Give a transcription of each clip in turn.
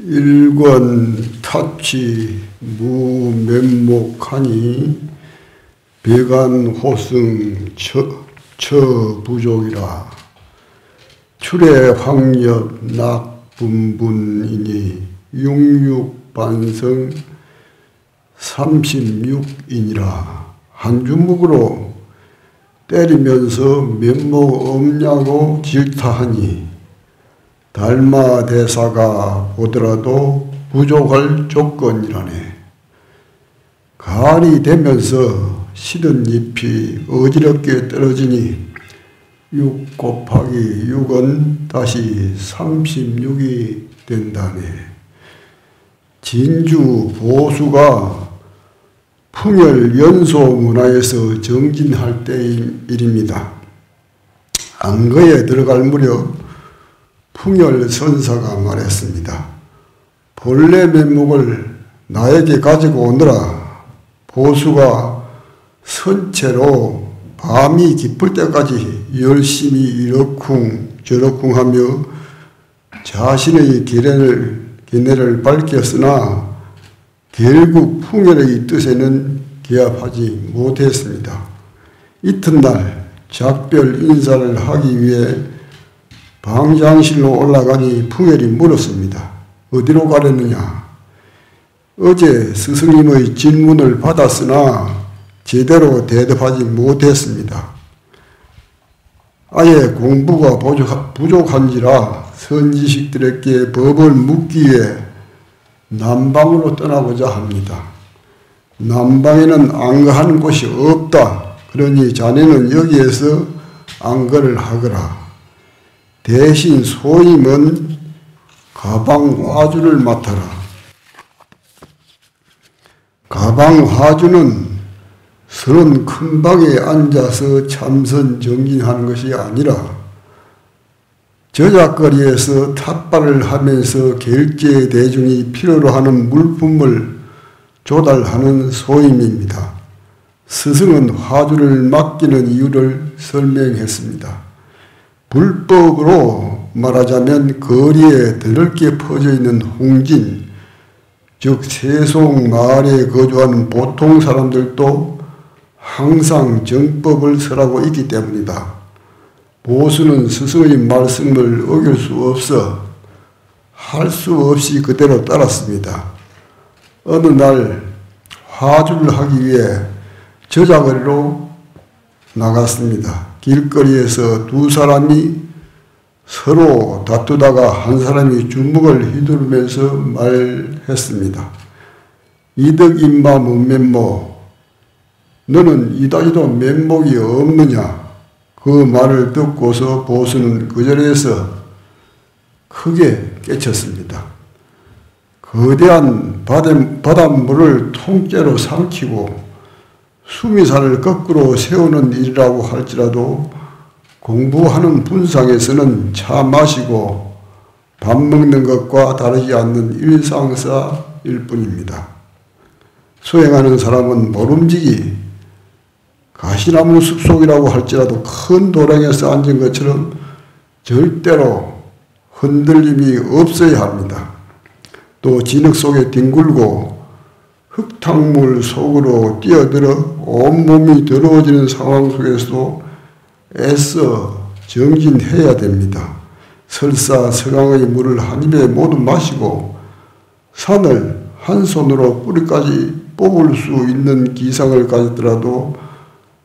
일권 타치 무면목하니 배간호승 처부족이라. 출애 황엽 낙분분이니 육육반성 36이니라. 한 주먹으로 때리면서 면목 없냐고 질타하니 달마대사가 보더라도 부족할 조건이라네. 가을이 되면서 시든 잎이 어지럽게 떨어지니 6 곱하기 6은 다시 36이 된다네. 진주 보수가 풍열 연소 문화에서 정진할 때의 일입니다. 안거에 들어갈 무렵 풍열 선사가 말했습니다. 본래 면목을 나에게 가지고 오너라. 보수가 선체로 밤이 깊을 때까지 열심히 이러쿵 저러쿵 하며 자신의 계례를 밝혔으나 결국 풍열의 뜻에는 기합하지 못했습니다. 이튿날 작별 인사를 하기 위해 방장실로 올라가니 풍열이 물었습니다. 어디로 가려느냐? 어제 스승님의 질문을 받았으나 제대로 대답하지 못했습니다. 아예 공부가 부족한지라 선지식들에게 법을 묻기 위해 남방으로 떠나고자 합니다. 남방에는 안거하는 곳이 없다. 그러니 자네는 여기에서 안거를 하거라. 대신 소임은 가방화주를 맡아라. 가방화주는 서른 큰 방에 앉아서 참선 정진하는 것이 아니라 저작거리에서 탑발을 하면서 결제 대중이 필요로 하는 물품을 조달하는 소임입니다. 스승은 화주를 맡기는 이유를 설명했습니다. 불법으로 말하자면 거리에 드넓게 퍼져 있는 홍진, 즉 세속 마을에 거주하는 보통 사람들도 항상 정법을 설하고 있기 때문이다. 보수는 스승의 말씀을 어길 수 없어 할 수 없이 그대로 따랐습니다. 어느 날 화주를 하기 위해 저작거리로 나갔습니다. 길거리에서 두 사람이 서로 다투다가 한 사람이 주먹을 휘두르면서 말했습니다. 이득인마 문면모, 너는 이다지도 면목이 없느냐? 그 말을 듣고서 보수는 그 자리에서 크게 깨쳤습니다. 거대한 바닷물을 통째로 삼키고 수미산을 거꾸로 세우는 일이라고 할지라도 공부하는 분상에서는 차 마시고 밥 먹는 것과 다르지 않는 일상사일 뿐입니다. 수행하는 사람은 모름지기 가시나무 숲속이라고 할지라도 큰 도량에서 앉은 것처럼 절대로 흔들림이 없어야 합니다. 또 진흙 속에 뒹굴고 흙탕물 속으로 뛰어들어 온몸이 더러워지는 상황 속에서도 애써 정진해야 됩니다. 설사 서강의 물을 한 입에 모두 마시고 산을 한 손으로 뿌리까지 뽑을 수 있는 기상을 가졌더라도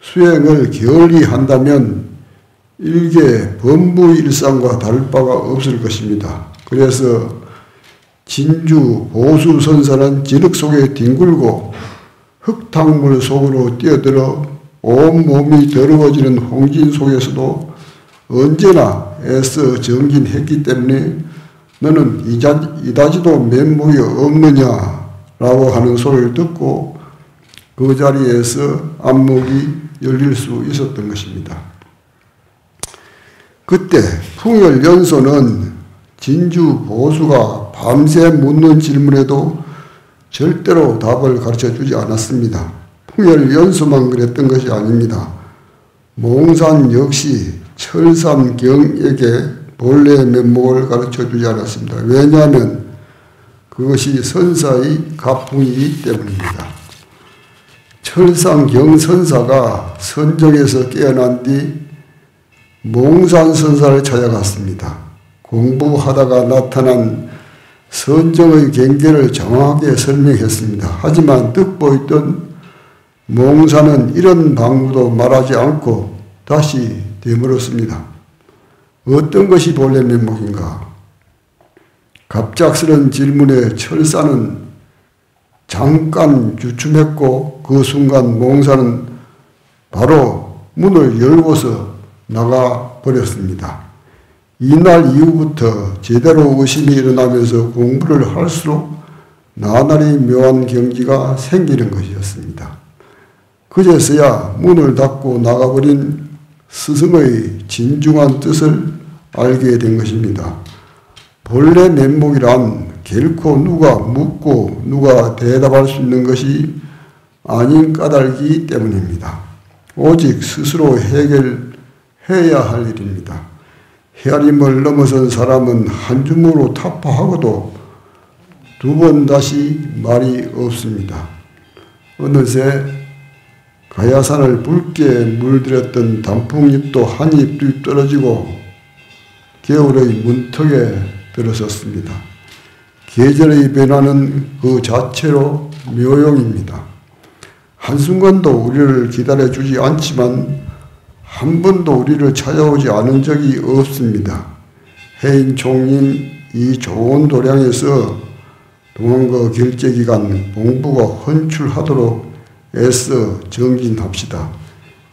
수행을 게을리 한다면 일개 범부일상과 다를 바가 없을 것입니다. 그래서 진주 보수 선사는 진흙 속에 뒹굴고 흙탕물 속으로 뛰어들어 온몸이 더러워지는 홍진 속에서도 언제나 애써 정진했기 때문에 너는 이다지도 면목이 없느냐라고 하는 소리를 듣고 그 자리에서 안목이 열릴 수 있었던 것입니다. 그때 풍열연소는 진주 보수가 밤새 묻는 질문에도 절대로 답을 가르쳐주지 않았습니다. 풍열연소만 그랬던 것이 아닙니다. 몽산 역시 철삼경에게 본래의 면목을 가르쳐주지 않았습니다. 왜냐하면 그것이 선사의 가풍이기 때문입니다. 철삼경 선사가 선정에서 깨어난 뒤 몽산 선사를 찾아갔습니다. 공부하다가 나타난 선정의 경계를 정확하게 설명했습니다. 하지만 뜻보이던 몽산은 이런 방구도 말하지 않고 다시 되물었습니다. 어떤 것이 본래 면목인가? 갑작스런 질문에 철사는 잠깐 주춤했고 그 순간 몽산은 바로 문을 열고서 나가버렸습니다. 이날 이후부터 제대로 의심이 일어나면서 공부를 할수록 나날이 묘한 경지가 생기는 것이었습니다. 그제서야 문을 닫고 나가버린 스승의 진중한 뜻을 알게 된 것입니다. 본래 면목이란 결코 누가 묻고 누가 대답할 수 있는 것이 아닌 까닭이기 때문입니다. 오직 스스로 해결해야 할 일입니다. 헤아림을 넘어선 사람은 한 주먹으로 타파하고도 두 번 다시 말이 없습니다. 어느새 가야산을 붉게 물들였던 단풍잎도 한 잎 두 잎 떨어지고 겨울의 문턱에 들어섰습니다. 계절의 변화는 그 자체로 묘용입니다. 한순간도 우리를 기다려주지 않지만 한 번도 우리를 찾아오지 않은 적이 없습니다. 해인 총님 이 좋은 도량에서 동안과 결제기간 공부가 헌출하도록 애써 정진합시다.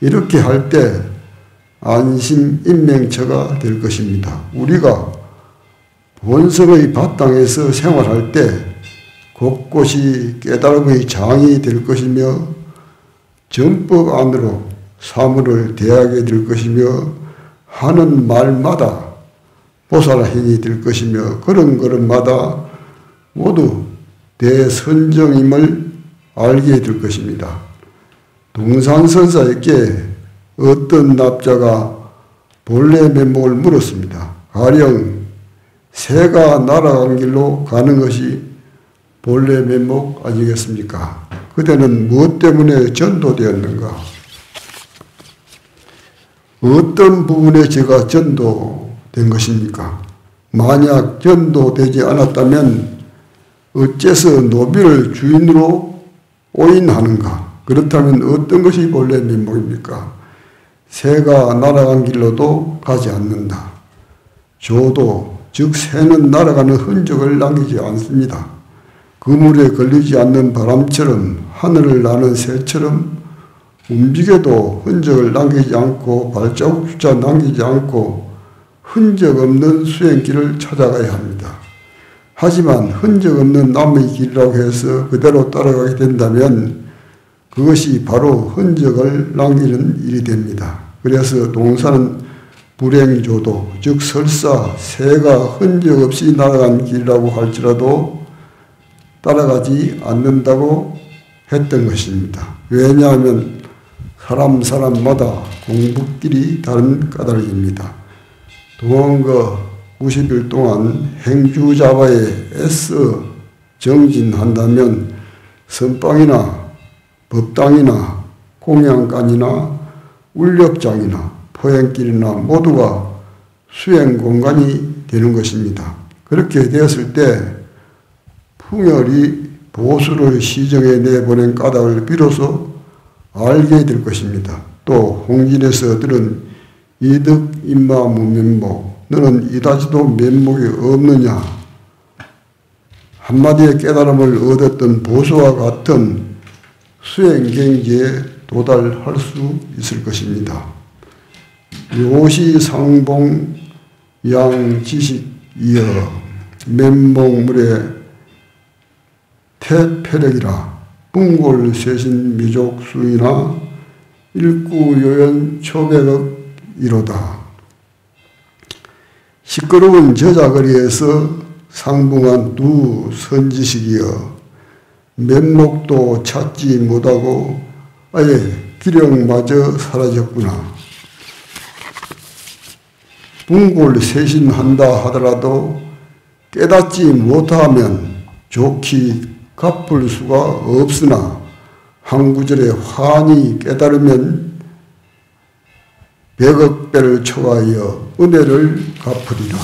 이렇게 할 때 안심인명처가 될 것입니다. 우리가 본성의 바탕에서 생활할 때 곳곳이 깨달음의 장이 될 것이며 정법 안으로 사물을 대하게 될 것이며 하는 말마다 보살행이 될 것이며 그런 걸음마다 모두 대선정임을 알게 될 것입니다. 동산선사에게 어떤 납자가 본래 면목을 물었습니다. 가령 새가 날아간 길로 가는 것이 본래 면목 아니겠습니까? 그대는 무엇 때문에 전도되었는가? 어떤 부분에 제가 전도된 것입니까? 만약 전도되지 않았다면 어째서 노비를 주인으로 오인하는가? 그렇다면 어떤 것이 본래 면목입니까? 새가 날아간 길로도 가지 않는다. 조도, 즉 새는 날아가는 흔적을 남기지 않습니다. 그물에 걸리지 않는 바람처럼 하늘을 나는 새처럼 움직여도 흔적을 남기지 않고 발자국조차 남기지 않고 흔적 없는 수행길을 찾아가야 합니다. 하지만 흔적 없는 남의 길이라고 해서 그대로 따라가게 된다면 그것이 바로 흔적을 남기는 일이 됩니다. 그래서 동사는 불행조도, 즉 설사 새가 흔적 없이 날아간 길이라고 할지라도 따라가지 않는다고 했던 것입니다. 왜냐하면 사람마다 공부길이 다른 까닭입니다. 동안거 90일 동안 행주자바에 애써 정진한다면 선방이나 법당이나 공양간이나 울력장이나 포행길이나 모두가 수행 공간이 되는 것입니다. 그렇게 되었을 때 풍열이 보수를 시정해 내보낸 까닭을 비로소 알게 될 것입니다. 또 홍진에서 들은 이득 임마 무면목 너는 이다지도 면목이 없느냐. 한마디의 깨달음을 얻었던 보수와 같은 수행경지에 도달할 수 있을 것입니다. 요시상봉 양지식이여 면목물의 태폐력이라 bun골쇄신 미족수이나 일구요연 초백억이로다. 시끄러운 저자거리에서 상붕한 두 선지식이여 면목도 찾지 못하고 아예 기력마저 사라졌구나. bun골쇄신한다 하더라도 깨닫지 못하면 좋기 갚을 수가 없으나 한 구절에 환히 깨달으면 100억 배를 초과하여 은혜를 갚으리라.